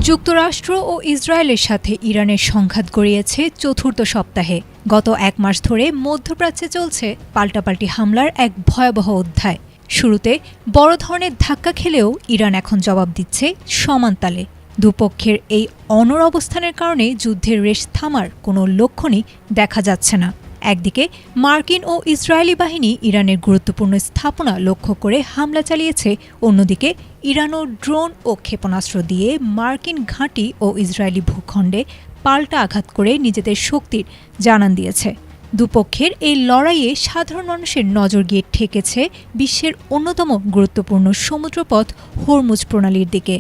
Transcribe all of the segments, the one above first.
যুক্তরাষ্ট্র ও ইসরায়েলের সাথে ইরানের সংঘাত গড়িয়েছে চতুর্থ সপ্তাহে। গত এক মাস ধরে মধ্যপ্রাচ্যে চলছে পাল্টাপাল্টি হামলার এক ভয়াবহ অধ্যায়। শুরুতে বড় ধরনের ধাক্কা খেলেও ইরান এখন জবাব দিচ্ছে সমান তালে। দুপক্ষের এই অনড় অবস্থানের কারণে যুদ্ধের রেশ থামার কোনো লক্ষণই দেখা যাচ্ছে না। একদিকে মার্কিন ও ইসরায়েলি বাহিনী ইরানের গুরুত্বপূর্ণ স্থাপনা লক্ষ্য করে হামলা চালিয়েছে, অন্যদিকে ইরানও ড্রোন ও ক্ষেপণাস্ত্র দিয়ে মার্কিন ঘাঁটি ও ইসরায়েলি ভূখণ্ডে পাল্টা আঘাত করে নিজেদের শক্তির জানান দিয়েছে। দুপক্ষের এই লড়াইয়ে সাধারণ মানুষের নজর গিয়ে ঠেকেছে বিশ্বের অন্যতম গুরুত্বপূর্ণ সমুদ্রপথ হরমুজ প্রণালীর দিকে।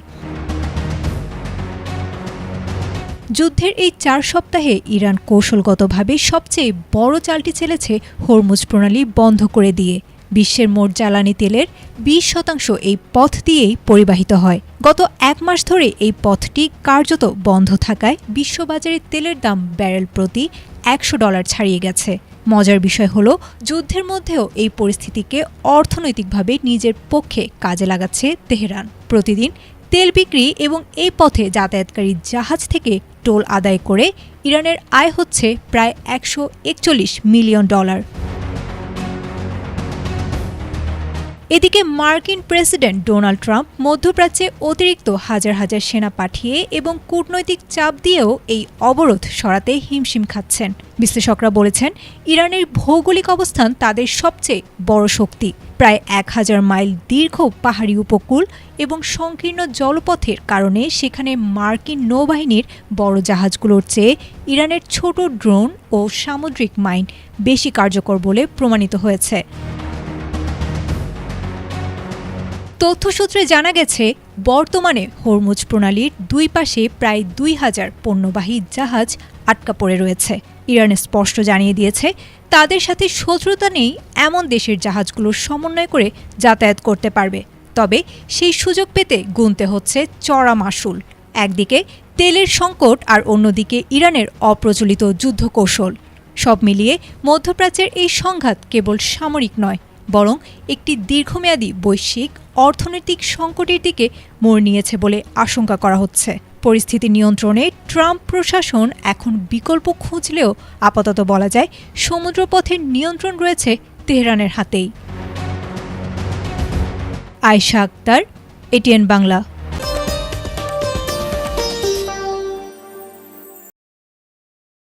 যুদ্ধের এই 4 সপ্তাহে ইরান কৌশলগতভাবে সবচেয়ে বড় চালটি চেলেছে হরমুজ প্রণালী বন্ধ করে দিয়ে। বিশ্বের মোট জ্বালানি তেলের 20% এই পথ দিয়েই পরিবাহিত হয়। গত এক মাস ধরে এই পথটি কার্যত বন্ধ থাকায় বিশ্ববাজারে তেলের দাম ব্যারেল প্রতি $100 ছাড়িয়ে গেছে। মজার বিষয় হলো, যুদ্ধের মধ্যেও এই পরিস্থিতিকে অর্থনৈতিকভাবে নিজের পক্ষে কাজে লাগাচ্ছে তেহরান। প্রতিদিন তেল বিক্রি এবং এই পথে যাতায়াতকারী জাহাজ থেকে টোল আদায় করে ইরানের আয় হচ্ছে প্রায় $141 মিলিয়ন। এদিকে মার্কিন প্রেসিডেন্ট ডোনাল্ড ট্রাম্প মধ্যপ্রাচ্যে অতিরিক্ত হাজার হাজার সেনা পাঠিয়ে এবং কূটনৈতিক চাপ দিয়েও এই অবরোধ সরাতে হিমশিম খাচ্ছেন। বিশ্লেষকরা বলেছেন, ইরানের ভৌগোলিক অবস্থান তাদের সবচেয়ে বড় শক্তি। প্রায় 1000 মাইল দীর্ঘ পাহাড়ি উপকূল এবং সংকীর্ণ জলপথের কারণে সেখানে মার্কিন নৌবাহিনীর বড় জাহাজগুলোর চেয়ে ইরানের ছোট ড্রোন ও সামুদ্রিক মাইন বেশি কার্যকর বলে প্রমাণিত হয়েছে। তথ্যসূত্রে জানা গেছে, বর্তমানে হরমুজ প্রণালীর দুই পাশে প্রায় 2000 পণ্যবাহী জাহাজ আটকা পড়ে রয়েছে। ইরান স্পষ্ট জানিয়ে দিয়েছে, তাদের সাথে শত্রুতা নেই এমন দেশের জাহাজগুলোর সমন্বয় করে যাতায়াত করতে পারবে। তবে সেই সুযোগ পেতে গুনতে হচ্ছে চড়া মাশুল। একদিকে তেলের সংকট আর অন্যদিকে ইরানের অপ্রচলিত যুদ্ধকৌশল। সব মিলিয়ে মধ্যপ্রাচ্যের এই সংঘাত কেবল সামরিক নয়, বরং একটি দীর্ঘমেয়াদী বৈশ্বিক অর্থনৈতিক সংকটের দিকে মোড় নিয়েছে বলে আশঙ্কা করা হচ্ছে। পরিস্থিতি নিয়ন্ত্রণে ট্রাম্প প্রশাসন এখন বিকল্প খুঁজলেও আপাতত বলা যায় সমুদ্রপথের নিয়ন্ত্রণ রয়েছে তেহরানের হাতেই। আয়েশা আক্তার, ATN বাংলা।